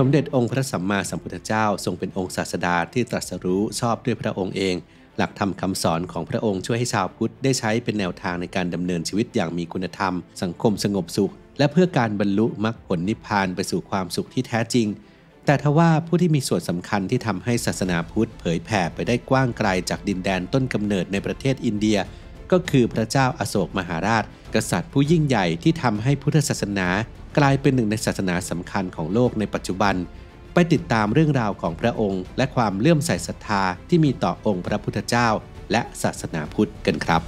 สมเด็จองค์พระสัมมาสัมพุทธเจ้าทรงเป็นองค์ศาสดาที่ตรัสรู้ชอบด้วยพระองค์เองหลักธรรมคำสอนของพระองค์ช่วยให้ชาวพุทธได้ใช้เป็นแนวทางในการดำเนินชีวิตอย่างมีคุณธรรมสังคมสงบสุขและเพื่อการบรรลุมรรคผลนิพพานไปสู่ความสุขที่แท้จริงแต่ทว่าผู้ที่มีส่วนสำคัญที่ทำให้ศาสนาพุทธเผยแผ่ไปได้กว้างไกลจากดินแดนต้นกำเนิดในประเทศอินเดียก็คือพระเจ้าอโศกมหาราชกษัตริย์ผู้ยิ่งใหญ่ที่ทำให้พุทธศาสนากลายเป็นหนึ่งในศาสนาสำคัญของโลกในปัจจุบันไปติดตามเรื่องราวของพระองค์และความเลื่อมใสศรัทธาที่มีต่อองค์พระพุทธเจ้าและศาสนาพุทธกันครับ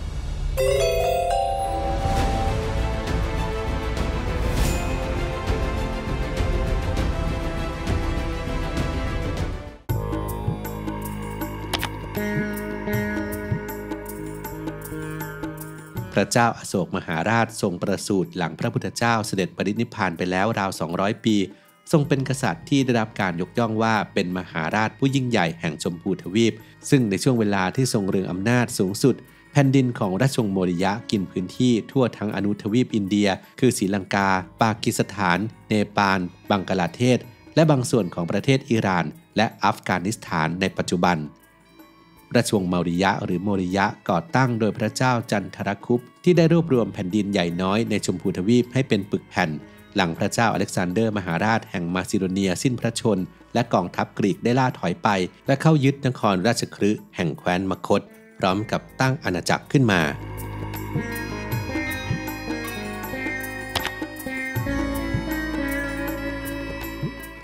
พระเจ้าอโศกมหาราชทรงประสูติหลังพระพุทธเจ้าเสด็จปรินิพพานไปแล้วราว200 ปีทรงเป็นกษัตริย์ที่ได้รับการยกย่องว่าเป็นมหาราชผู้ยิ่งใหญ่แห่งชมพูทวีปซึ่งในช่วงเวลาที่ทรงเรืองอำนาจสูงสุดแผ่นดินของราชวงศ์โมริยะกินพื้นที่ทั่วทั้งอนุทวีปอินเดียคือศรีลังกาปากีสถานเนปาลบังกลาเทศและบางส่วนของประเทศอิหร่านและอัฟกานิสถานในปัจจุบันราชวงศ์โมริยะหรือโมริยะก่อตั้งโดยพระเจ้าจันทรคุปที่ได้รวบรวมแผ่นดินใหญ่น้อยในชมพูทวีปให้เป็นปึกแผ่นหลังพระเจ้าอเล็กซานเดอร์มหาราชแห่งมาซิโดเนียสิ้นพระชนและกองทัพกรีกได้ล่าถอยไปและเข้ายึดนครราชคฤห์แห่งแคว้นมคธพร้อมกับตั้งอาณาจักรขึ้นมา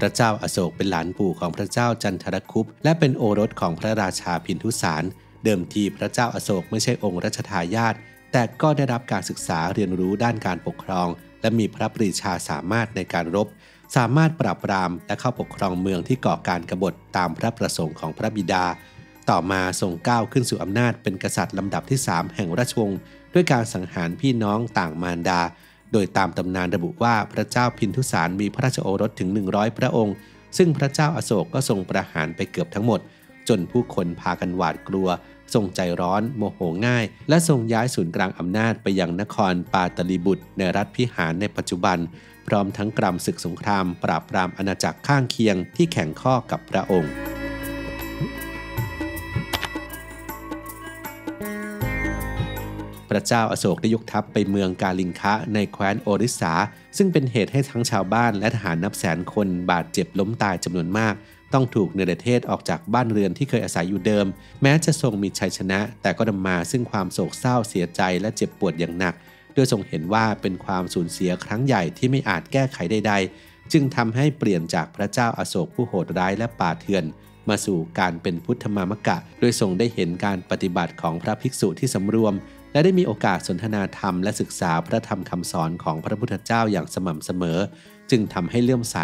พระเจ้าอโศกเป็นหลานปู่ของพระเจ้าจันทรคุปและเป็นโอรสของพระราชาพินทุสารเดิมทีพระเจ้าอโศกไม่ใช่องค์รัชทายาทแต่ก็ได้รับการศึกษาเรียนรู้ด้านการปกครองและมีพระปรีชาสามารถในการรบสามารถปราบปรามและเข้าปกครองเมืองที่ก่อการกบฏตามพระประสงค์ของพระบิดาต่อมาทรงก้าวขึ้นสู่อำนาจเป็นกษัตริย์ลำดับที่3แห่งราชวงศ์ด้วยการสังหารพี่น้องต่างมารดาโดยตามตำนานระบุว่าพระเจ้าพินทุสารมีพระราชโอรสถึง100พระองค์ซึ่งพระเจ้าอโศกก็ทรงประหารไปเกือบทั้งหมดจนผู้คนพากันหวาดกลัวทรงใจร้อนโมโหง่ายและทรงย้ายศูนย์กลางอำนาจไปยังนครปาตลีบุตรในรัฐพิหารในปัจจุบันพร้อมทั้งกรำศึกสงครามปราบปรามอาณาจักรข้างเคียงที่แข่งข้อกับพระองค์พระเจ้าอโศกได้ยกทัพไปเมืองกาลิงคะในแคว้นโอริสาซึ่งเป็นเหตุให้ทั้งชาวบ้านและทหารนับแสนคนบาดเจ็บล้มตายจำนวนมากต้องถูกเนรเทศออกจากบ้านเรือนที่เคยอาศัยอยู่เดิมแม้จะทรงมีชัยชนะแต่ก็นำมาซึ่งความโศกเศร้าเสียใจและเจ็บปวดอย่างหนักโดยทรงเห็นว่าเป็นความสูญเสียครั้งใหญ่ที่ไม่อาจแก้ไขใดๆจึงทำให้เปลี่ยนจากพระเจ้าอโศกผู้โหดร้ายและป่าเถื่อนมาสู่การเป็นพุทธมามกะโดยทรงได้เห็นการปฏิบัติของพระภิกษุที่สำรวมและได้มีโอกาสสนทนาธรรมและศึกษาพระธรรมคำสอนของพระพุทธเจ้าอย่างสม่ำเสมอจึงทำให้เลื่อมใส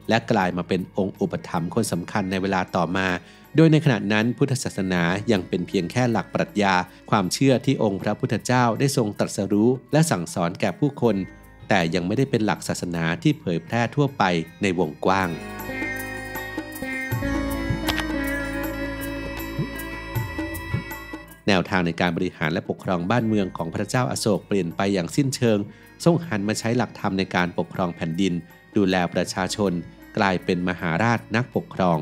และกลายมาเป็นองค์อุปถัมภ์คนสำคัญในเวลาต่อมาโดยในขณะนั้นพุทธศาสนายังเป็นเพียงแค่หลักปรัชญาความเชื่อที่องค์พระพุทธเจ้าได้ทรงตรัสรู้และสั่งสอนแก่ผู้คนแต่ยังไม่ได้เป็นหลักศาสนาที่เผยแพร่ทั่วไปในวงกว้างแนวทางในการบริหารและปกครองบ้านเมืองของพระเจ้าอโศกเปลี่ยนไปอย่างสิ้นเชิงทรงหันมาใช้หลักธรรมในการปกครองแผ่นดินดูแลประชาชนกลายเป็นมหาราชนักปกครอง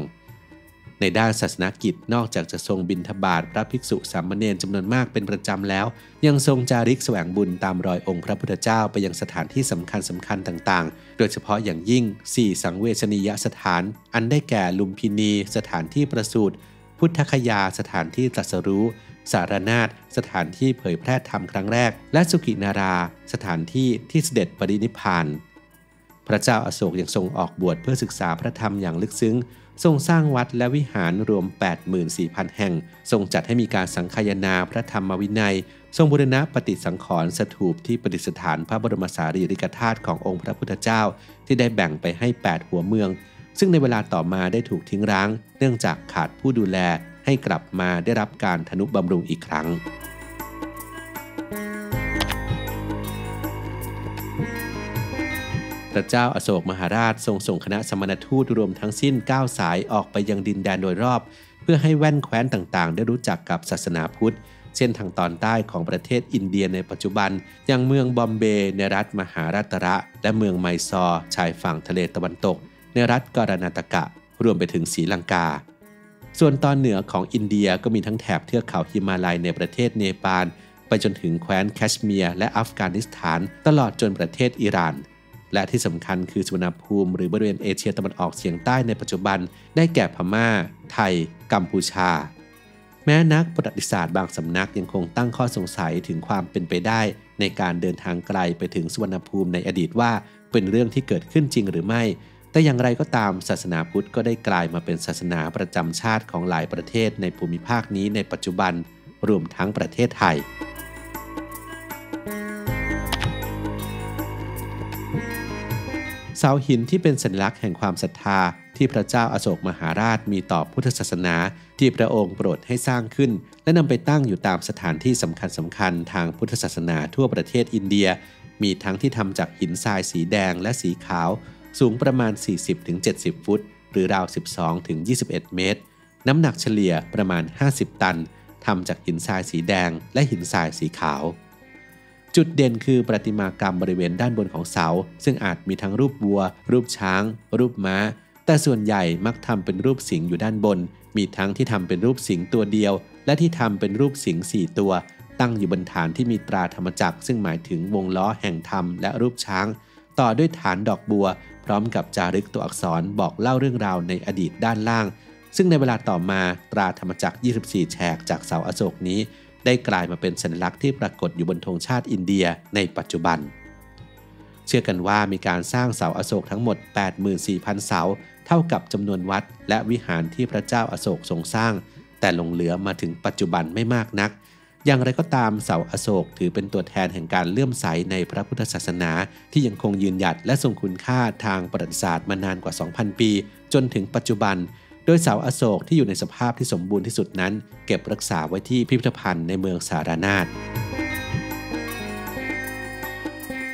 ในด้านศาสนกิจนอกจากจะทรงบิณฑบาตพระภิกษุสามเณรจำนวนมากเป็นประจำแล้วยังทรงจาริกแสวงบุญตามรอยองค์พระพุทธเจ้าไปยังสถานที่สำคัญต่างๆโดยเฉพาะอย่างยิ่ง4สังเวชนียสถานอันได้แก่ลุมพินีสถานที่ประสูติพุทธคยาสถานที่ตรัสรู้สารนาถสถานที่เผยแพร่ธรรมครั้งแรกและสุกินาราสถานที่ที่เสด็จปรินิพพานพระเจ้าอโศกยังทรงออกบวชเพื่อศึกษาพระธรรมอย่างลึกซึ้งทรงสร้างวัดและวิหารรวม 84,000 แห่งทรงจัดให้มีการสังคายนาพระธรรมวินัยทรงบูรณะปฏิสังขรณ์สถูปที่ประดิษฐานพระบรมสารีริกธาตุขององค์พระพุทธเจ้าที่ได้แบ่งไปให้8หัวเมืองซึ่งในเวลาต่อมาได้ถูกทิ้งร้างเนื่องจากขาดผู้ดูแลให้กลับมาได้รับการทนุบำรุงอีกครั้งพระเจ้าอโศกมหาราชทรงส่งคณะสมณทูตรวมทั้งสิ้น9สายออกไปยังดินแดนโดยรอบเพื่อให้แว่นแคว้นต่างๆได้รู้จักกับศาสนาพุทธเช่นทางตอนใต้ของประเทศอินเดียในปัจจุบันยังเมืองบอมเบย์ในรัฐมหาราตระและเมืองไมซอร์ชายฝั่งทะเลตะวันตก ในรัฐกรณาตกะรวมไปถึงศรีลังกาส่วนตอนเหนือของอินเดียก็มีทั้งแถบเทือกเขาหิมาลัยในประเทศเนปาลไปจนถึงแคว้นแคชเมียร์และอัฟกานิสถานตลอดจนประเทศอิหร่านและที่สำคัญคือสุวรรณภูมิหรือบริเวณเอเชียตะวันออกเฉียงใต้ในปัจจุบันได้แก่พม่าไทยกัมพูชาแม้นักประวัติศาสตร์บางสำนักยังคงตั้งข้อสงสัยถึงความเป็นไปได้ในการเดินทางไกลไปถึงสุวรรณภูมิในอดีตว่าเป็นเรื่องที่เกิดขึ้นจริงหรือไม่แต่อย่างไรก็ตามศาสนาพุทธก็ได้กลายมาเป็นศาสนาประจำชาติของหลายประเทศในภูมิภาคนี้ในปัจจุบันรวมทั้งประเทศไทยเสาหินที่เป็นสัญลักษณ์แห่งความศรัทธาที่พระเจ้าอโศกมหาราชมีต่อพุทธศาสนาที่พระองค์โปรดให้สร้างขึ้นและนำไปตั้งอยู่ตามสถานที่สำคัญทางพุทธศาสนาทั่วประเทศอินเดียมีทั้งที่ทำจากหินทรายสีแดงและสีขาวสูงประมาณ 40-70 ฟุตหรือราว 12-21 เมตรน้ำหนักเฉลี่ยประมาณ 50 ตันทำจากหินทรายสีแดงและหินทรายสีขาวจุดเด่นคือประติมากรรมบริเวณด้านบนของเสาซึ่งอาจมีทั้งรูปวัวรูปช้างรูปม้าแต่ส่วนใหญ่มักทำเป็นรูปสิงห์อยู่ด้านบนมีทั้งที่ทำเป็นรูปสิงห์ตัวเดียวและที่ทำเป็นรูปสิงห์4ตัวตั้งอยู่บนฐานที่มีตราธรรมจักรซึ่งหมายถึงวงล้อแห่งธรรมและรูปช้างต่อด้วยฐานดอกบัวพร้อมกับจารึกตัวอักษรบอกเล่าเรื่องราวในอดีตด้านล่างซึ่งในเวลาต่อมาตราธรรมจักร24แฉกจากเสาอโศกนี้ได้กลายมาเป็นสัญลักษณ์ที่ปรากฏอยู่บนธงชาติอินเดียในปัจจุบันเชื่อกันว่ามีการสร้างเสาอโศกทั้งหมด 84,000 เสาเท่ากับจำนวนวัดและวิหารที่พระเจ้าอโศกทรงสร้างแต่หลงเหลือมาถึงปัจจุบันไม่มากนักอย่างไรก็ตามเสาอโศกถือเป็นตัวแทนแห่งการเลื่อมใสในพระพุทธศาสนาที่ยังคงยืนหยัดและทรงคุณค่าทางประวัติศาสตร์มานานกว่า 2,000 ปีจนถึงปัจจุบันโดยเสาอโศกที่อยู่ในสภาพที่สมบูรณ์ที่สุดนั้นเก็บรักษาไว้ที่พิพิธภัณฑ์ในเมืองสารานาถ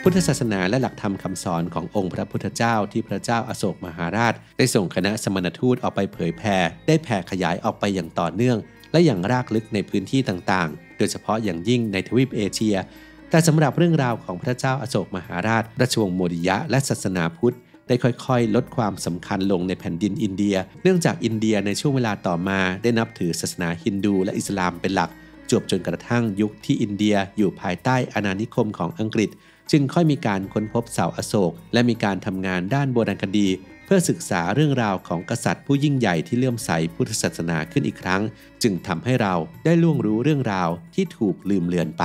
พุทธศาสนาและหลักธรรมคำสอนขององค์พระพุทธเจ้าที่พระเจ้าอโศกมหาราชได้ส่งคณะสมณทูตออกไปเผยแผ่ได้แผ่ขยายออกไปอย่างต่อเนื่องและอย่างรากลึกในพื้นที่ต่างๆโดยเฉพาะอย่างยิ่งในทวีปเอเชียแต่สำหรับเรื่องราวของพระเจ้าอโศกมหาราชราชวงศ์โมดิยะและศาสนาพุทธได้ค่อยๆลดความสำคัญลงในแผ่นดินอินเดียเนื่องจากอินเดียในช่วงเวลาต่อมาได้นับถือศาสนาฮินดูและอิสลามเป็นหลักจวบจนกระทั่งยุคที่อินเดียอยู่ภายใต้อาณานิคมของอังกฤษจึงค่อยมีการค้นพบเสาอโศกและมีการทำงานด้านโบราณคดีเพื่อศึกษาเรื่องราวของกษัตริย์ผู้ยิ่งใหญ่ที่เลื่อมใสพุทธศาสนาขึ้นอีกครั้งจึงทำให้เราได้ล่วงรู้เรื่องราวที่ถูกลืมเลือนไป